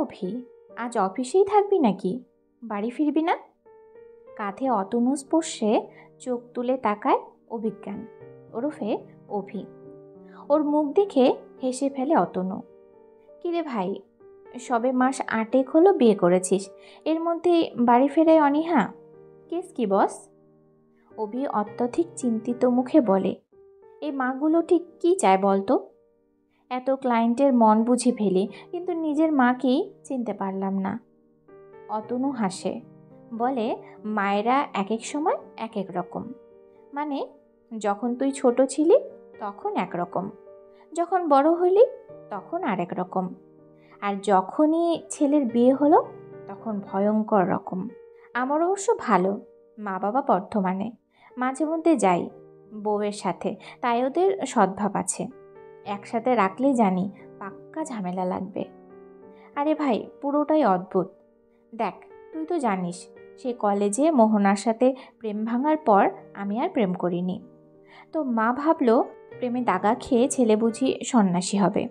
অভি, আজ অফিসেই থাকবি নাকি? বাড়ি ফিরবি না? কাঁধে অতনু স্পর্শে চোখ তুলে তাকায় অভিজ্ঞান ওরফে অভি। ওর মুখ দেখে হেসে ফেলে অতনু। কিরে ভাই, সবে মাস 8 হলো বিয়ে করেছিস, এর মধ্যে বাড়ি ফেরায় অনীহা? কেস কি বস? অভি অত্যধিক চিন্তিত মুখে বলে, এই মাগুলো ঠিক কী চায় বলতো? এত ক্লায়েন্টের মন বুঝে ফেলি, কিন্তু নিজের মাকেই চিনতে পারলাম না। অতনু হাসে, বলে, মায়েরা এক এক সময় এক এক রকম। মানে, যখন তুই ছোট ছিলি তখন একরকম, যখন বড় হলি তখন আরেক রকম, আর যখনই ছেলের বিয়ে হলো তখন ভয়ঙ্কর রকম। আমার অবশ্য ভালো মা বাবা বর্ধমানে, মাঝে মধ্যে যাই বউয়ের সাথে, তাই ওদের সদ্ভাব আছে। একসাথে রাখলেই জানি পাক্কা ঝামেলা লাগবে। আরে ভাই, পুরোটাই অদ্ভুত। দেখ, তুই তো জানিস সে কলেজে মোহনার সাথে প্রেম ভাঙার পর আমি আর প্রেম করিনি। তো মা ভাবলো প্রেমে দাগা খেয়ে ছেলে বুঝি সন্ন্যাসী হবে।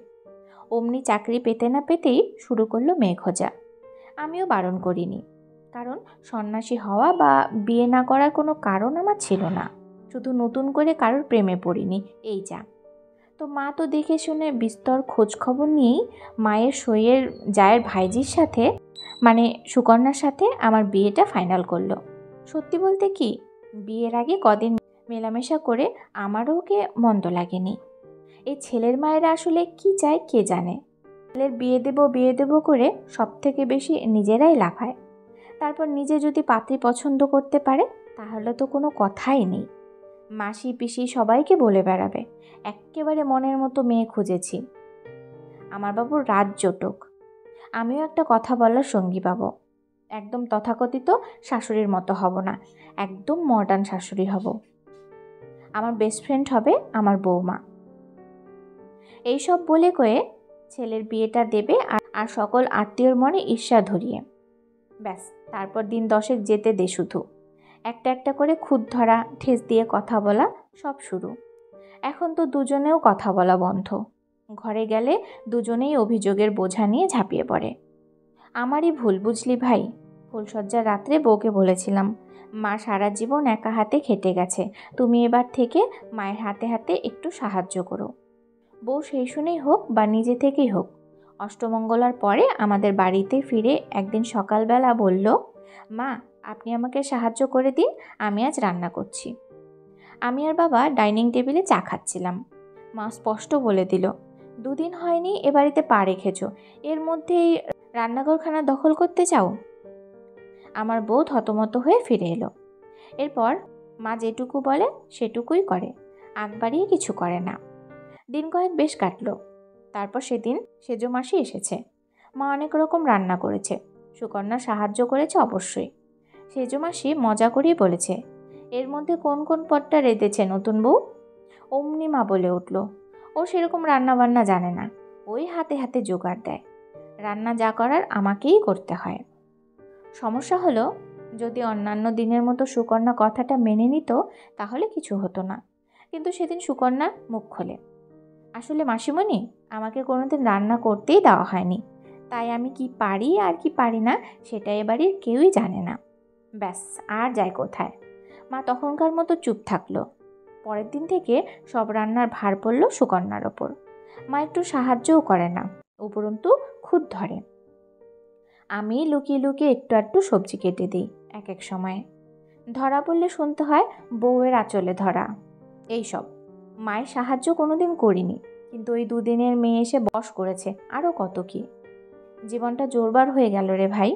অমনি চাকরি পেতে না পেতেই শুরু করলো মেয়ে খোঁজা। আমিও বারণ করিনি, কারণ সন্ন্যাসী হওয়া বা বিয়ে না করার কোনো কারণ আমার ছিল না। শুধু নতুন করে কারোর প্রেমে পড়িনি, এই যা। তো মা তো দেখে শুনে বিস্তর খোঁজ খবর নিয়েই মায়ের সইয়ের জায়ের ভাইজির সাথে, মানে সুকন্যার সাথে আমার বিয়েটা ফাইনাল করলো। সত্যি বলতে কি, বিয়ের আগে কদিন মেলামেশা করে আমারও ওকে মন্দ লাগেনি। এই ছেলের মায়েরা আসলে কি চায় কে জানে। ছেলের বিয়ে দেবো করে সব থেকে বেশি নিজেরাই লাফায়। তারপর নিজে যদি পাত্রী পছন্দ করতে পারে তাহলে তো কোনো কথাই নেই। মাসি পিসি সবাইকে বলে বেড়াবে এক্কেবারে মনের মতো মেয়ে খুঁজেছি। আমার বাবুর রাজ জোটক, আমিও একটা কথা বলার সঙ্গী পাবো। একদম তথাকথিত শাশুড়ির মতো হব না, একদম মডার্ন শাশুড়ি হব। আমার বেস্ট ফ্রেন্ড হবে আমার বৌমা। এইসব বলে কয়ে ছেলের বিয়েটা দেবে আর সকল আত্মীয়র মনে ঈর্ষা ধরিয়ে। ব্যাস, তারপর দিন 10 যেতে দে, শুধু একটা একটা করে খুদ ধরা, ঠেস দিয়ে কথা বলা, সব শুরু। এখন তো দুজনেও কথা বলা বন্ধ। ঘরে গেলে দুজনেই অভিযোগের বোঝা নিয়ে ঝাঁপিয়ে পড়ে। আমারই ভুল বুঝলি ভাই। ফুলশয্যার রাত্রে বউকে বলেছিলাম, মা সারা জীবন একা হাতে খেটে গেছে, তুমি এবার থেকে মায়ের হাতে হাতে একটু সাহায্য করো। বউ সেই শুনেই হোক বা নিজে থেকেই হোক, অষ্টমঙ্গলার পরে আমাদের বাড়িতে ফিরে একদিন সকালবেলা বলল, মা আপনি আমাকে সাহায্য করে দিন, আমি আজ রান্না করছি। আমি আর বাবা ডাইনিং টেবিলে চা খাচ্ছিলাম। মা স্পষ্ট বলে দিল, 2 দিন হয়নি এ বাড়িতে পা রেখেছ, এর মধ্যেই রান্নাঘরখানা দখল করতে চাও? আমার বউ থতমত হয়ে ফিরে এলো। এরপর মা যেটুকু বলে সেটুকুই করে, আগ বাড়িয়ে কিছু করে না। দিন কয়েক বেশ কাটলো। তারপর সেদিন সেজো মাসি এসেছে। মা অনেক রকম রান্না করেছে, সুকন্যা সাহায্য করেছে অবশ্যই। সেজো মাসি মজা করেই বলেছে, এর মধ্যে কোন কোন পদটা রেঁধেছে নতুন বউ? অমনি মা বলে উঠল, ও সেরকম রান্না বান্না জানে না, ওই হাতে হাতে জোগাড় দেয়। রান্না যা করার আমাকেই করতে হয়। সমস্যা হলো, যদি অন্যান্য দিনের মতো সুকন্যা কথাটা মেনে নিত তাহলে কিছু হতো না। কিন্তু সেদিন সুকন্যা মুখ খোলে, আসলে মাসিমণি, আমাকে কোনোদিন রান্না করতেই দেওয়া হয়নি, তাই আমি কি পারি আর কি পারি না সেটা এ বাড়ির কেউই জানে না। ব্যাস, আর যায় কোথায়। মা তখনকার মতো চুপ থাকলো। পরের দিন থেকে সব রান্নার ভার পড়ল সুকন্যার ওপর। মা একটু সাহায্যও করে না, উপরন্তু খুদ ধরে। আমি লুকিয়ে লুকিয়ে একটু একটু সবজি কেটে দিই এক এক সময়ে। ধরা পড়লে শুনতে হয় বউয়ের আঁচলে ধরা। এইসব মায়ের সাহায্য কোনোদিন করিনি, কিন্তু ওই 2 দিনের মেয়ে এসে বশ করেছে আরও কত কি। জীবনটা জোরবার হয়ে গেল রে ভাই।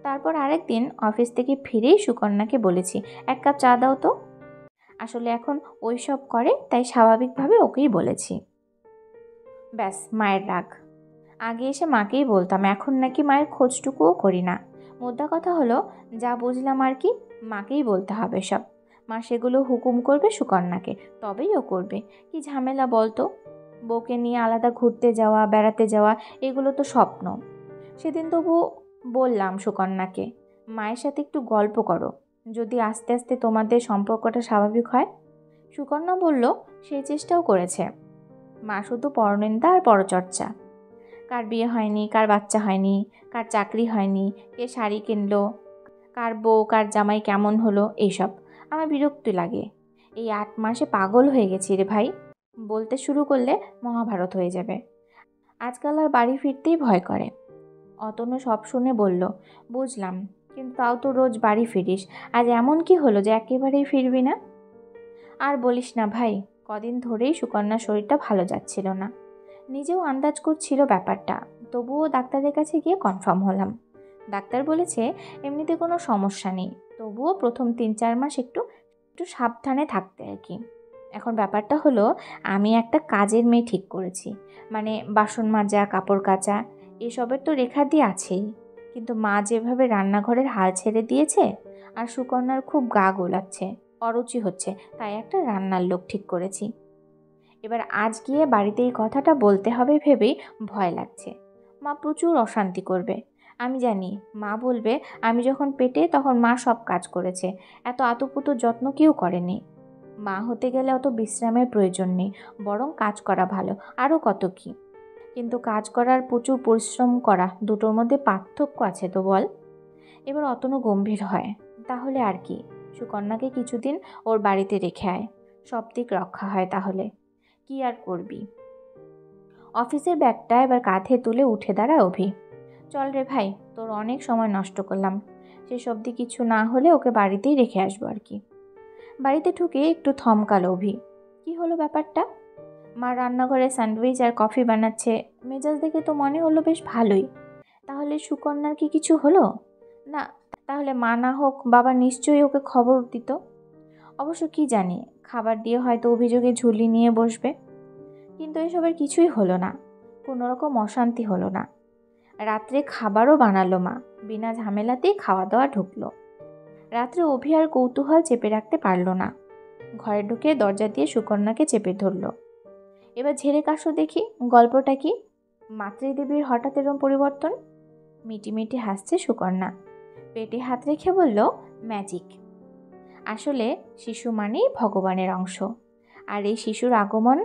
তারপর আরেকদিন অফিস থেকে ফিরেই সুকন্যাকে বলেছি, 1 কাপ চা দাও তো। আসলে এখন ওই সব করে, তাই স্বাভাবিকভাবে ওকেই বলেছি। ব্যাস, মায়ের রাগ। আগে এসে মাকেই বলতাম, এখন নাকি মায়ের খোঁজটুকুও করি না। মোদ্দা কথা হলো, যা বুঝলাম আর কি, মাকেই বলতে হবে সব। মা সেগুলো হুকুম করবে সুকন্যাকে, তবেই ও করবে। কি ঝামেলা বলতো। বউকে নিয়ে আলাদা ঘুরতে যাওয়া, বেড়াতে যাওয়া, এগুলো তো স্বপ্ন। সেদিন তবু বললাম সুকন্যাকে, মায়ের সাথে একটু গল্প করো, যদি আস্তে আস্তে তোমাদের সম্পর্কটা স্বাভাবিক হয়। সুকন্যা বলল সেই চেষ্টাও করেছে। মা শুধু পরনিন্দা আর পরচর্চা। কার বিয়ে হয়নি, কার বাচ্চা হয়নি, কার চাকরি হয়নি, কে শাড়ি কিনলো, কার বউ কার জামাই কেমন হলো, এইসব আমার বিরক্তি লাগে। এই 8 মাসে পাগল হয়ে গেছি রে ভাই। বলতে শুরু করলে মহাভারত হয়ে যাবে। আজকাল আর বাড়ি ফিরতেই ভয় করে। অতনু সব শুনে বলল, বুঝলাম, কিন্তু তাও তো রোজ বাড়ি ফিরিস, আজ এমন কি হলো যে একেবারেই ফিরবি না? আর বলিস না ভাই, কদিন ধরেই সুকন্যার শরীরটা ভালো যাচ্ছিল না। নিজেও আন্দাজ করছিল ব্যাপারটা, তবুও ডাক্তারের কাছে গিয়ে কনফার্ম হলাম। ডাক্তার বলেছে এমনিতে কোনো সমস্যা নেই, তবুও প্রথম 3-4 মাস একটু একটু সাবধানে থাকতে আর কি। এখন ব্যাপারটা হলো, আমি একটা কাজের মেয়ে ঠিক করেছি, মানে বাসন মাজা, কাপড় কাচা এসবের তো রেখাদি আছেই, কিন্তু মা যেভাবে রান্নাঘরের হাল ছেড়ে দিয়েছে আর সুকন্যার খুব গা গোলাচ্ছে, অরুচি হচ্ছে, তাই একটা রান্নার লোক ঠিক করেছি। এবার আজ গিয়ে বাড়িতে এই কথাটা বলতে হবে ভেবেই ভয় লাগছে। মা প্রচুর অশান্তি করবে। আমি জানি মা বলবে আমি যখন পেটে তখন মা সব কাজ করেছে, এত আতুপুতু যত্ন কেউ করেনি। মা হতে গেলে অত বিশ্রামের প্রয়োজন নেই, বরং কাজ করা ভালো, আরও কত কি। কিন্তু কাজ করার প্রচুর পরিশ্রম করা দুটোর মধ্যে পার্থক্য আছে তো বল। এবার অতনু গম্ভীর হয়, তাহলে আর কি, সুকন্যাকে কিছুদিন ওর বাড়িতে রেখে আয়, সব দিক রক্ষা হয় তাহলে। কি আর করবি। অফিসের ব্যাগটা এবার কাঁধে তুলে উঠে দাঁড়া অভি। চল রে ভাই, তোর অনেক সময় নষ্ট করলাম, সেসব দিয়ে কিছু না হলে ওকে বাড়িতেই রেখে আসবো আর কি। বাড়িতে ঢুকে একটু থমকালো অভি। কি হলো ব্যাপারটা? মা রান্নাঘরে স্যান্ডউইচ আর কফি বানাচ্ছে, মেজাজ দেখে তো মনে হলো বেশ ভালোই। তাহলে সুকন্যার কি কিছু হলো? না, তাহলে মা না হোক বাবা নিশ্চয়ই ওকে খবর দিত। অবশ্য কি জানি, খাবার দিয়ে হয়তো অভিযোগে ঝুলি নিয়ে বসবে। কিন্তু এসবের কিছুই হলো না, কোনো রকম অশান্তি হলো না। রাত্রে খাবারও বানালো মা, বিনা ঝামেলাতেই খাওয়া দাওয়া ঢুকলো। রাত্রে অভি আর কৌতূহল চেপে রাখতে পারল না, ঘরে ঢুকে দরজা দিয়ে সুকন্যাকে চেপে ধরল। এবার ঝেড়ে কাশো দেখি, গল্পটা কি? মাতৃদেবীর হঠাৎ এরম পরিবর্তন? মিটিমিটি হাসছে সুকন্যা, পেটে হাত রেখে বলল, ম্যাজিক। আসলে শিশু মানেই ভগবানের অংশ, আর এই শিশুর আগমন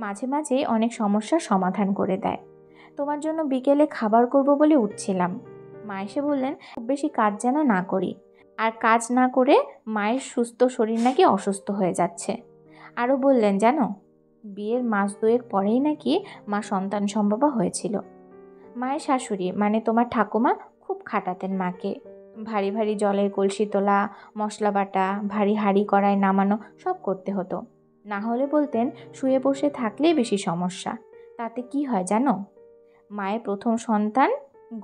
মাঝে মাঝে অনেক সমস্যার সমাধান করে দেয়। তোমার জন্য বিকেলে খাবার করব বলে উঠছিলাম, মা এসে বললেন খুব বেশি কাজ যেন না করি, আর কাজ না করে মায়ের সুস্থ শরীর নাকি অসুস্থ হয়ে যাচ্ছে। আরও বললেন জানো, বিয়ের মাস 2 পরেই নাকি মা সন্তান সম্ভবা হয়েছিল। মায়ের শাশুড়ি মানে তোমার ঠাকুমা খুব খাটাতেন মাকে, ভারী ভারী জলের কলসি তোলা, মশলা বাটা, ভারী হাঁড়ি কড়াই নামানো সব করতে হতো। না হলে বলতেন শুয়ে বসে থাকলেই বেশি সমস্যা। তাতে কি হয় জানো, মায়ের প্রথম সন্তান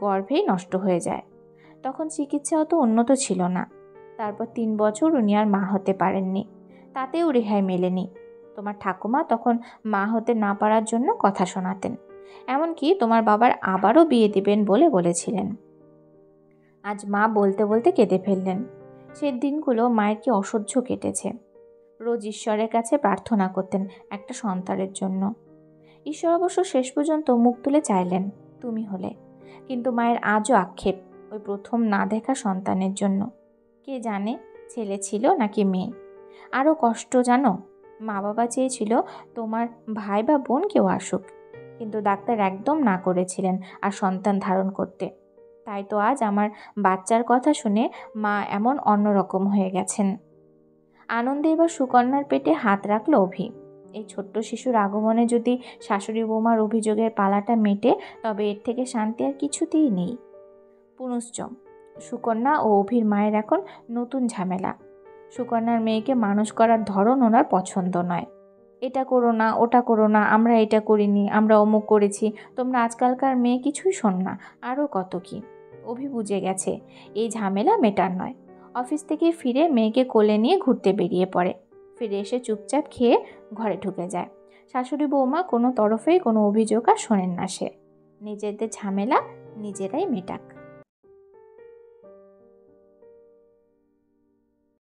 গর্ভেই নষ্ট হয়ে যায়। তখন চিকিৎসা অত উন্নত ছিল না। তারপর 3 বছর উনি আর মা হতে পারেননি, তাতেও রেহাই মেলেনি। তোমার ঠাকুমা তখন মা হতে না পারার জন্য কথা শোনাতেন, এমনকি তোমার বাবার আবারও বিয়ে দিবেন বলে বলেছিলেন। আজ মা বলতে বলতে কেঁদে ফেললেন। সে দিনগুলো মায়ের কি অসহ্য কেটেছে। রোজ ঈশ্বরের কাছে প্রার্থনা করতেন একটা সন্তানের জন্য। ঈশ্বর অবশ্য শেষ পর্যন্ত মুখ তুলে চাইলেন তুমি হলে, কিন্তু মায়ের আজও আক্ষেপ ওই প্রথম না দেখা সন্তানের জন্য। কে জানে ছেলে ছিল নাকি মেয়ে। আরও কষ্ট জানো, মা বাবা চেয়েছিল তোমার ভাই বা বোন কেউ আসুক, কিন্তু ডাক্তার একদম না করেছিলেন আর সন্তান ধারণ করতে। তাই তো আজ আমার বাচ্চার কথা শুনে মা এমন অন্যরকম হয়ে গেছেন। আনন্দে এবার সুকন্যার পেটে হাত রাখল অভি। এই ছোট্ট শিশুর আগমনে যদি শাশুড়ি বৌমার অভিযোগের পালাটা মেটে, তবে এর থেকে শান্তি আর কিছুতেই নেই। পুনশ্চ সুকন্যা ও অভির মায়ের এখন নতুন ঝামেলা। সুকন্যার মেয়েকে মানুষ করার ধরন ওনার পছন্দ নয়। এটা করো না, ওটা করো না, আমরা এটা করিনি, আমরা অমুক করেছি, তোমরা আজকালকার মেয়ে কিছুই শোন না, আরও কত কি। অভি বুঝে গেছে এই ঝামেলা মেটার নয়। অফিস থেকে ফিরে মেয়েকে কোলে নিয়ে ঘুরতে বেরিয়ে পড়ে, ফিরে এসে চুপচাপ খেয়ে ঘরে ঢুকে যায়। শাশুড়ি বৌমা কোনো তরফেই কোনো অভিযোগ আর শোনেন না, সে নিজেদের ঝামেলা নিজেরাই মেটাক।